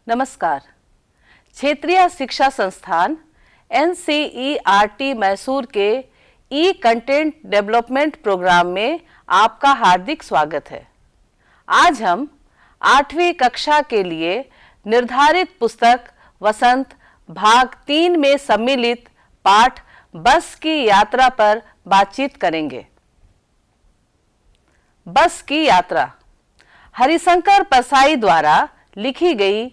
नमस्कार। क्षेत्रीय शिक्षा संस्थान NCERT मैसूर के ई कंटेंट डेवलपमेंट प्रोग्राम में आपका हार्दिक स्वागत है। आज हम 8वीं कक्षा के लिए निर्धारित पुस्तक वसंत भाग 3 में सम्मिलित पाठ बस की यात्रा पर बातचीत करेंगे। बस की यात्रा हरिशंकर परसाई द्वारा लिखी गई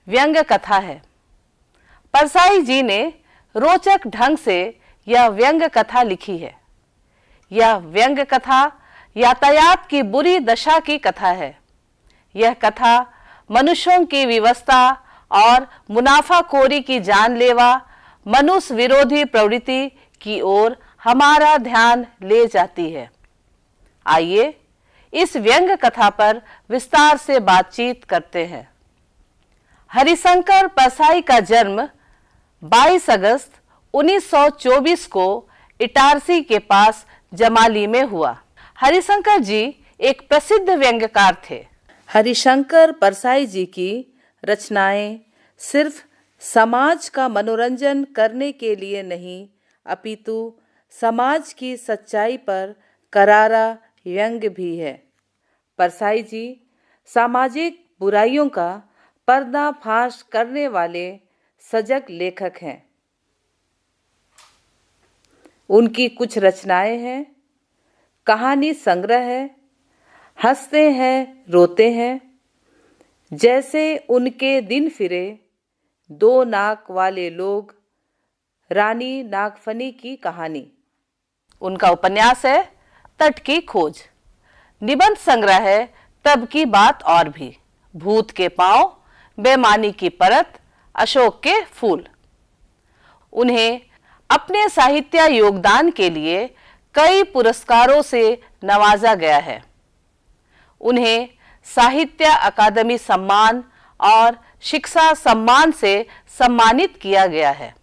व्यंग्य कथा है। परसाई जी ने रोचक ढंग से यह व्यंग्य कथा लिखी है। यह व्यंग्य कथा यातायात की बुरी दशा की कथा है। यह कथा मनुष्यों की विवशता और मुनाफाखोरी की जानलेवा मनुष्य विरोधी प्रवृत्ति की ओर हमारा ध्यान ले जाती है। आइए इस व्यंग्य कथा पर विस्तार से बातचीत करते हैं। हरिशंकर परसाई का जन्म 22 अगस्त 1924 को इटारसी के पास जमाली में हुआ। हरिशंकर जी एक प्रसिद्ध व्यंग्यकार थे। हरिशंकर परसाई जी की रचनाएं सिर्फ समाज का मनोरंजन करने के लिए नहीं, अपितु समाज की सच्चाई पर करारा व्यंग्य भी है। परसाई जी सामाजिक बुराइयों का पर्दाफाश करने वाले सजग लेखक हैं। उनकी कुछ रचनाएं हैं। कहानी संग्रह है, हंसते हैं रोते हैं, जैसे उनके दिन फिरे, दो नाक वाले लोग, रानी नागफनी की कहानी। उनका उपन्यास है तट की खोज। निबंध संग्रह है तब की बात और भी, भूत के पांव, बेमानी की परत, अशोक के फूल। उन्हें अपने साहित्य योगदान के लिए कई पुरस्कारों से नवाजा गया है। उन्हें साहित्य अकादमी सम्मान और शिक्षा सम्मान से सम्मानित किया गया है।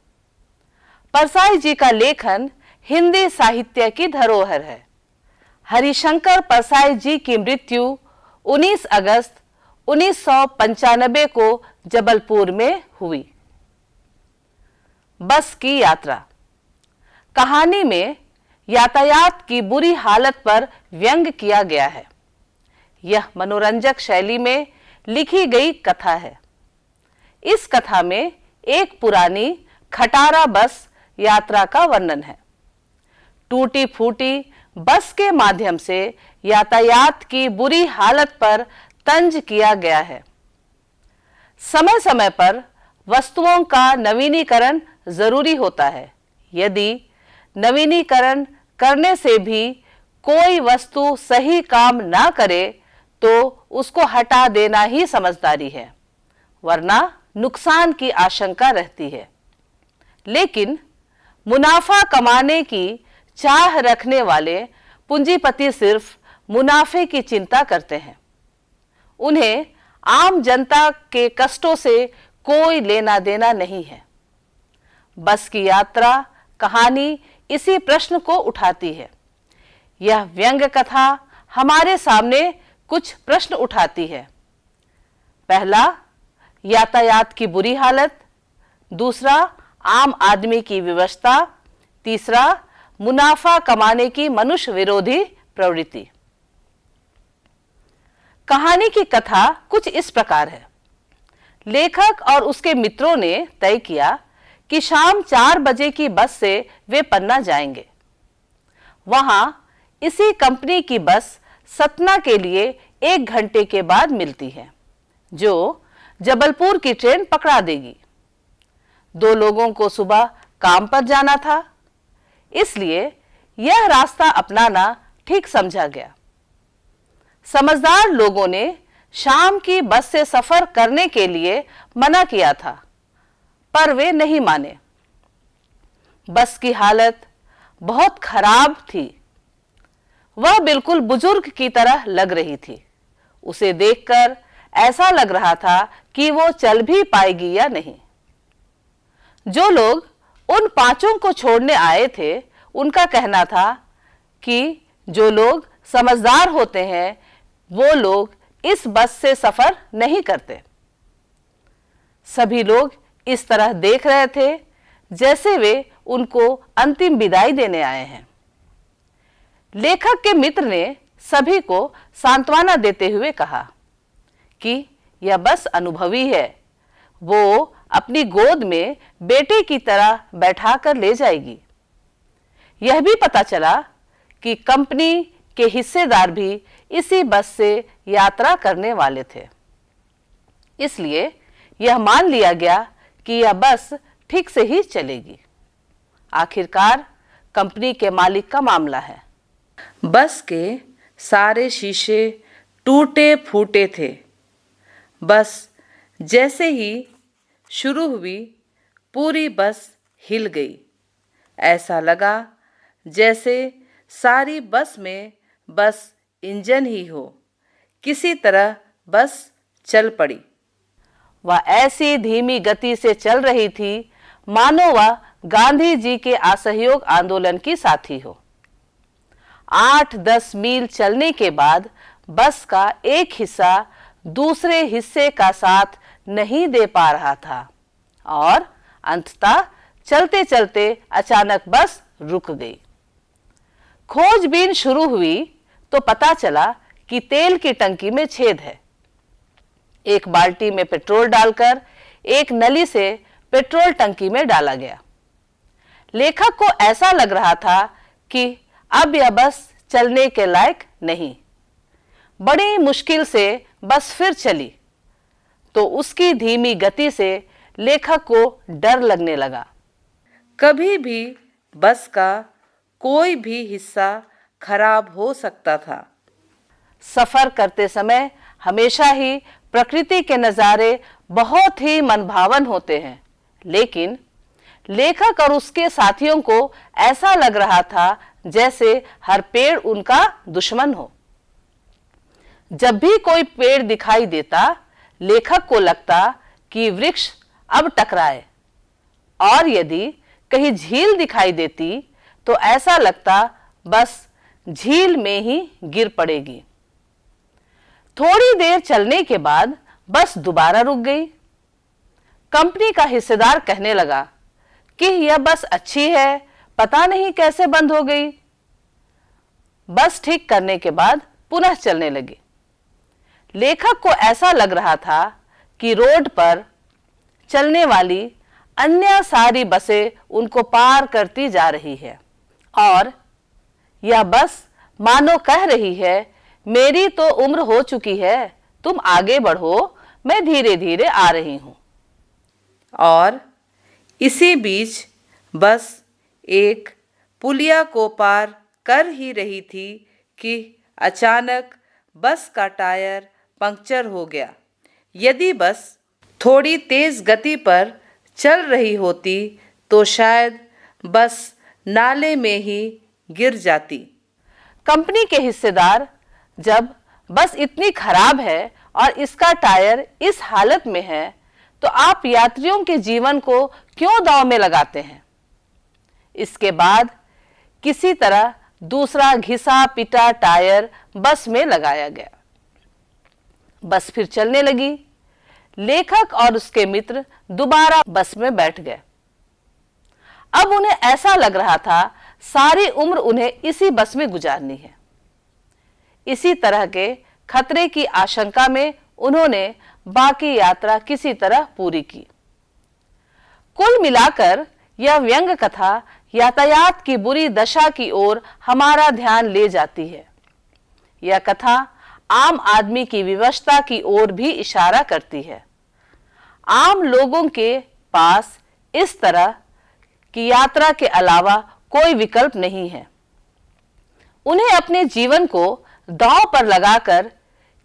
परसाई जी का लेखन हिंदी साहित्य की धरोहर है। हरिशंकर परसाई जी की मृत्यु 19 अगस्त 1995 को जबलपुर में हुई। बस की यात्रा कहानी में यातायात की बुरी हालत पर व्यंग्य किया गया है। यह मनोरंजक शैली में लिखी गई कथा है। इस कथा में एक पुरानी खटारा बस यात्रा का वर्णन है। टूटी फूटी बस के माध्यम से यातायात की बुरी हालत पर तंज किया गया है। समय समय पर वस्तुओं का नवीनीकरण जरूरी होता है। यदि नवीनीकरण करने से भी कोई वस्तु सही काम ना करे तो उसको हटा देना ही समझदारी है, वरना नुकसान की आशंका रहती है। लेकिन मुनाफा कमाने की चाह रखने वाले पूंजीपति सिर्फ मुनाफे की चिंता करते हैं। उन्हें आम जनता के कष्टों से कोई लेना देना नहीं है। बस की यात्रा कहानी इसी प्रश्न को उठाती है। यह व्यंग्य कथा हमारे सामने कुछ प्रश्न उठाती है। पहला, यातायात की बुरी हालत। दूसरा, आम आदमी की विवशता। तीसरा, मुनाफा कमाने की मनुष्य विरोधी प्रवृत्ति। कहानी की कथा कुछ इस प्रकार है। लेखक और उसके मित्रों ने तय किया कि शाम 4 बजे की बस से वे पन्ना जाएंगे। वहां इसी कंपनी की बस सतना के लिए 1 घंटे के बाद मिलती है, जो जबलपुर की ट्रेन पकड़ा देगी। 2 लोगों को सुबह काम पर जाना था, इसलिए यह रास्ता अपनाना ठीक समझा गया। समझदार लोगों ने शाम की बस से सफर करने के लिए मना किया था, पर वे नहीं माने। बस की हालत बहुत खराब थी। वह बिल्कुल बुजुर्ग की तरह लग रही थी। उसे देखकर ऐसा लग रहा था कि वो चल भी पाएगी या नहीं। जो लोग उन 5 को छोड़ने आए थे, उनका कहना था कि जो लोग समझदार होते हैं वो लोग इस बस से सफर नहीं करते। सभी लोग इस तरह देख रहे थे जैसे वे उनको अंतिम विदाई देने आए हैं। लेखक के मित्र ने सभी को सांत्वना देते हुए कहा कि यह बस अनुभवी है, वो अपनी गोद में बेटे की तरह बैठाकर ले जाएगी। यह भी पता चला कि कंपनी के हिस्सेदार भी इसी बस से यात्रा करने वाले थे, इसलिए यह मान लिया गया कि यह बस ठीक से ही चलेगी। आखिरकार कंपनी के मालिक का मामला है। बस के सारे शीशे टूटे फूटे थे। बस जैसे ही शुरू हुई, पूरी बस हिल गई। ऐसा लगा जैसे सारी बस में बस इंजन ही हो। किसी तरह बस चल पड़ी। वह ऐसी धीमी गति से चल रही थी मानो वह गांधी जी के असहयोग आंदोलन की साथी हो। 8-10 मील चलने के बाद बस का एक हिस्सा दूसरे हिस्से का साथ नहीं दे पा रहा था और अंततः चलते चलते अचानक बस रुक गई। खोजबीन शुरू हुई तो पता चला कि तेल की टंकी में छेद है। एक बाल्टी में पेट्रोल डालकर एक नली से पेट्रोल टंकी में डाला गया। लेखक को ऐसा लग रहा था कि अब यह बस चलने के लायक नहीं। बड़ी मुश्किल से बस फिर चली तो उसकी धीमी गति से लेखक को डर लगने लगा। कभी भी बस का कोई भी हिस्सा खराब हो सकता था। सफर करते समय हमेशा ही प्रकृति के नज़ारे बहुत ही मनभावन होते हैं, लेकिन लेखक और उसके साथियों को ऐसा लग रहा था जैसे हर पेड़ उनका दुश्मन हो। जब भी कोई पेड़ दिखाई देता, लेखक को लगता कि वृक्ष अब टकराए, और यदि कहीं झील दिखाई देती तो ऐसा लगता बस झील में ही गिर पड़ेगी। थोड़ी देर चलने के बाद बस दोबारा रुक गई। कंपनी का हिस्सेदार कहने लगा कि यह बस अच्छी है, पता नहीं कैसे बंद हो गई। बस ठीक करने के बाद पुनः चलने लगी। लेखक को ऐसा लग रहा था कि रोड पर चलने वाली अन्य सारी बसें उनको पार करती जा रही है और यह बस मानो कह रही है, मेरी तो उम्र हो चुकी है, तुम आगे बढ़ो, मैं धीरे धीरे आ रही हूं। और इसी बीच बस एक पुलिया को पार कर ही रही थी कि अचानक बस का टायर पंक्चर हो गया। यदि बस थोड़ी तेज गति पर चल रही होती तो शायद बस नाले में ही गिर जाती। कंपनी के हिस्सेदार, जब बस इतनी खराब है और इसका टायर इस हालत में है तो आप यात्रियों के जीवन को क्यों दांव में लगाते हैं? इसके बाद किसी तरह दूसरा घिसा पिटा टायर बस में लगाया गया। बस फिर चलने लगी। लेखक और उसके मित्र दोबारा बस में बैठ गए। अब उन्हें ऐसा लग रहा था सारी उम्र उन्हें इसी बस में गुजारनी है। इसी तरह के खतरे की आशंका में उन्होंने बाकी यात्रा किसी तरह पूरी की। कुल मिलाकर यह व्यंग कथा यातायात की बुरी दशा की ओर हमारा ध्यान ले जाती है। यह कथा आम आदमी की विवशता की ओर भी इशारा करती है। आम लोगों के पास इस तरह की यात्रा के अलावा कोई विकल्प नहीं है। उन्हें अपने जीवन को दांव पर लगाकर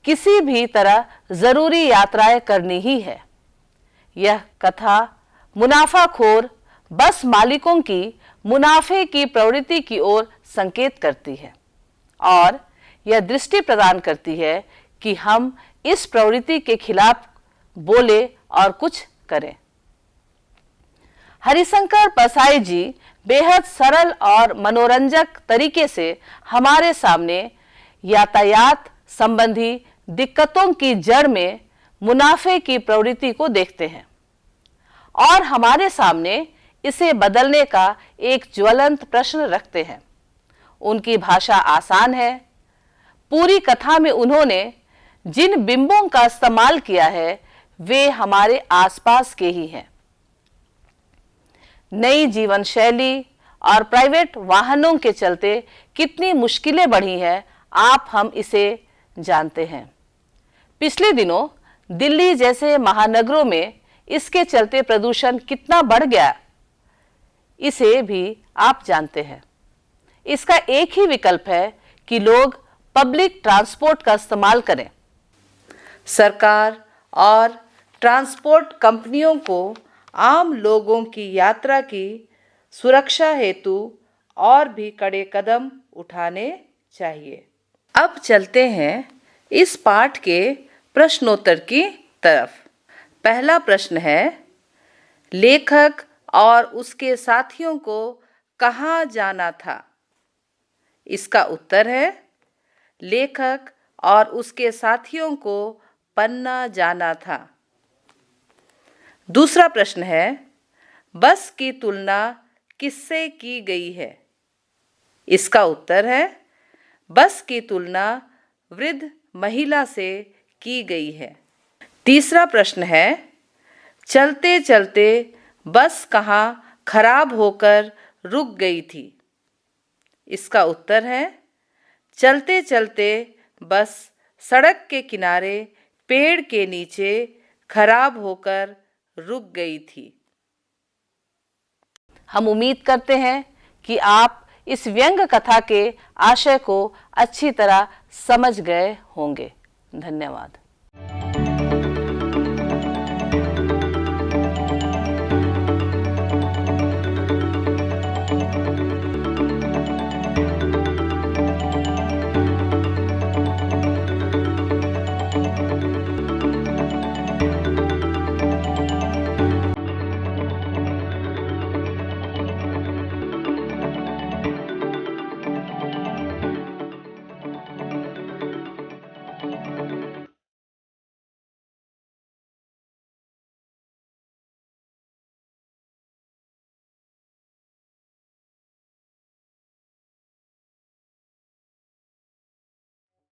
किसी भी तरह जरूरी यात्राएं करनी ही है। यह कथा मुनाफाखोर बस मालिकों की मुनाफे की प्रवृत्ति की ओर संकेत करती है और यह दृष्टि प्रदान करती है कि हम इस प्रवृत्ति के खिलाफ बोले और कुछ करें। हरिशंकर परसाई जी बेहद सरल और मनोरंजक तरीके से हमारे सामने यातायात संबंधी दिक्कतों की जड़ में मुनाफे की प्रवृत्ति को देखते हैं। और हमारे सामने इसे बदलने का एक ज्वलंत प्रश्न रखते हैं। उनकी भाषा आसान है। पूरी कथा में उन्होंने जिन बिंबों का इस्तेमाल किया है वे हमारे आसपास के ही हैं। नई जीवन शैली और प्राइवेट वाहनों के चलते कितनी मुश्किलें बढ़ी हैं हम इसे जानते हैं। पिछले दिनों दिल्ली जैसे महानगरों में इसके चलते प्रदूषण कितना बढ़ गया इसे भी आप जानते हैं। इसका एक ही विकल्प है कि लोग पब्लिक ट्रांसपोर्ट का इस्तेमाल करें। सरकार और ट्रांसपोर्ट कंपनियों को आम लोगों की यात्रा की सुरक्षा हेतु और भी कड़े कदम उठाने चाहिए। अब चलते हैं इस पाठ के प्रश्नोत्तर की तरफ। पहला प्रश्न है, लेखक और उसके साथियों को कहाँ जाना था? इसका उत्तर है, लेखक और उसके साथियों को पन्ना जाना था। दूसरा प्रश्न है, बस की तुलना किससे की गई है? इसका उत्तर है, बस की तुलना वृद्ध महिला से की गई है। तीसरा प्रश्न है, चलते चलते बस कहाँ खराब होकर रुक गई थी? इसका उत्तर है, चलते चलते बस सड़क के किनारे पेड़ के नीचे खराब होकर रुक गई थी। हम उम्मीद करते हैं कि आप इस व्यंग कथा के आशय को अच्छी तरह समझ गए होंगे। धन्यवाद।